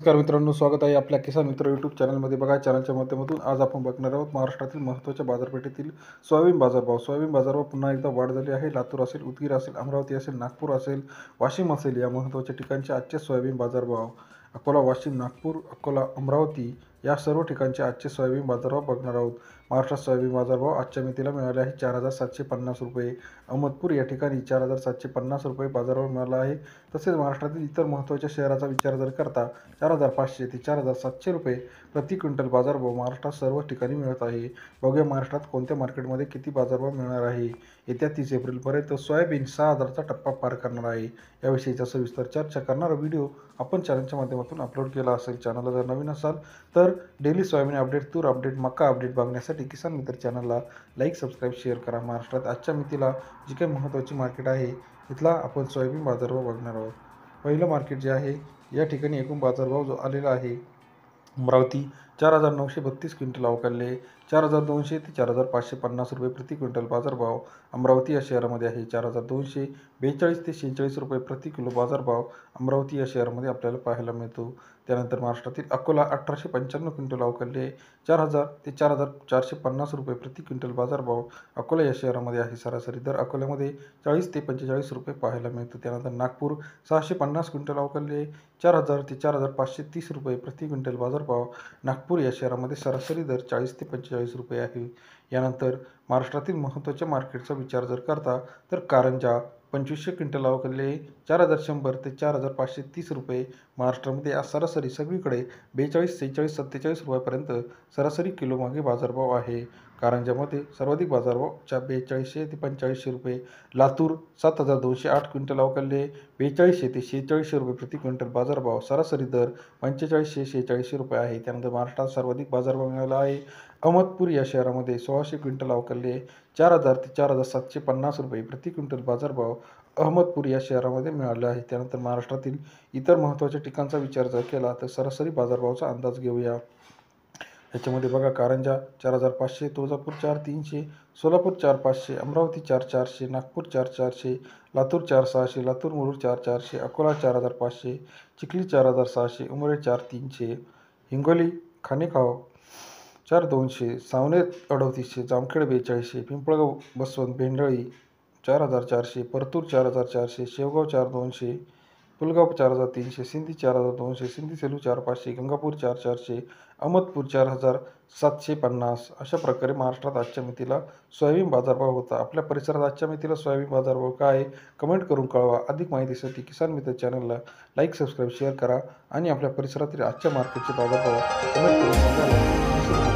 नमस्कार मित्रांनो, स्वागत आहे आपल्या किसान मित्र यूट्यूब चॅनलमध्ये. बघा, चॅनलच्या माध्यमातून आज आपण बघणार आहोत महाराष्ट्रातील महत्त्वाच्या बाजारपेठेतील सोयाबीन बाजारभाव. सोयाबीन बाजारभाव पुन्हा एकदा वाढ झाली आहे. लातूर असेल, उदगीर असेल, अमरावती असेल, नागपूर असेल, वाशिम असेल, या महत्त्वाच्या ठिकाणचे आजचे सोयाबीन बाजारभाव. अकोला, वाशिम, नागपूर, अकोला, अमरावती या सर्व ठिकाणचे आजचे सोयाबीन बाजारभाव बघणार आहोत. महाराष्ट्रात सोयाबीन बाजारभाव आजच्या मितीला मिळाले आहे 4,750 रुपये. अहमदपूर या ठिकाणी 4,750 रुपये बाजारभाव मिळाला आहे. तसेच महाराष्ट्रातील इतर महत्त्वाच्या शहराचा विचार जर करता 4,500 ते 4,700 रुपये प्रति क्विंटल बाजारभाव महाराष्ट्रात सर्व ठिकाणी मिळत आहे. बघूया महाराष्ट्रात कोणत्या मार्केटमध्ये किती बाजारभाव मिळणार आहे. येत्या 30 एप्रिलपर्यंत सोयाबीन 6,000चा टप्पा पार करणार आहे. याविषयीचा सविस्तर चर्चा करणारा व्हिडिओ आपण चॅनलच्या माध्यमातून अपलोड केला असेल. चॅनलला जर नवीन असाल तर डेली सोयाबीन अपडेट, तूर अपडेट, मका अपडेट बघण्यासाठी किसान मित्र चॅनलला लाईक, सबस्क्राईब, शेअर करा. महाराष्ट्रात आजच्या मितीला जी काही महत्त्वाची मार्केट आहे तिथला आपण सोयाबीन बाजारभाव बघणार आहोत. पहिलं मार्केट जे आहे या ठिकाणी एकूण बाजारभाव जो आलेला आहे, अमरावती 4,932 क्विंटल अवकाळले 4,200 ते 4,550 रुपये प्रति क्विंटल बाजारभाव अमरावती या शहरामध्ये आहे. 4,242 ते 46 रुपये प्रति किलो बाजारभाव अमरावती या शहरामध्ये आपल्याला पाहायला मिळतो. त्यानंतर महाराष्ट्रातील अकोला 1,895 क्विंटल अवकाळले 4,000 ते 4,450 रुपये प्रति क्विंटल बाजारभाव अकोला या शहरामध्ये आहे. सरासरी दर अकोल्यामध्ये 40 ते 45 रुपये पाहायला मिळतो. त्यानंतर नागपूर 650 क्विंटल अवकाळले 4,000 ते 4,530 रुपये प्रति क्विंटल बाजारभाव नागपूर या शहरामध्ये सरासरी दर 40 ते 45 रुपये आहे. यानंतर महाराष्ट्रातील महत्त्वाच्या मार्केटचा विचार जर करता तर कारंजा 2,500 क्विंटल अवकाळले 4,100 ते 4,530 रुपये महाराष्ट्रामध्ये आज सरासरी सगळीकडे 42, 46, 47 रुपयापर्यंत सरासरी किलोमागे बाजारभाव आहे. कारंजामध्ये सर्वाधिक बाजारभाव 4200 ते 4500 रुपये. लातूर 7,208 क्विंटल अवकाळले 4200 ते 4600 रुपये प्रति क्विंटल बाजारभाव सरासरी दर 4500, 4600 रुपये आहे. त्यानंतर महाराष्ट्रात सर्वाधिक बाजारभाव मिळाला आहे अहमदपूर या शहरामध्ये 1,600 क्विंटल अवकाळले 4,000 ते 4,750 रुपये प्रति क्विंटल बाजारभाव अहमदपूर या शहरामध्ये मिळाले आहे. त्यानंतर महाराष्ट्रातील इतर महत्त्वाच्या ठिकाणचा विचार जर केला तर सरासरी बाजारभावाचा अंदाज घेऊया. याच्यामध्ये बघा, कारंजा 4,500, तुळजापूर 4,300, सोलापूर 4,500, अमरावती 4,400, नागपूर 4,400, लातूर 4,600, लातूर मुरुड 4,400, अकोला 4,500, चिखली 4,600, उमरे 4,300, हिंगोली खानेगाव 4,200, सावनेर 3800, जामखेड 4200, पिंपळगाव बसवंत भेंडळी 4,400, परतूर 4,400, शेवगाव 4,200, पुलगाव 4,300, सिंधी 4,200, सिंधी सेलू 4,500, गंगापूर 4,400, अहमदपूर 4,750. अशा प्रकारे महाराष्ट्रात आजच्या मितीला सोयाबीन बाजारभाव होता. आपल्या परिसरात आजच्या मितीला सोयाबीन बाजारभाव काय आहे कमेंट करून कळवा. अधिक माहितीसाठी किसान मित्र चॅनलला लाईक, सबस्क्राईब, शेअर करा आणि आपल्या परिसरातील आजच्या मार्केटचे बाजारभाव कमेंट करून सांगायला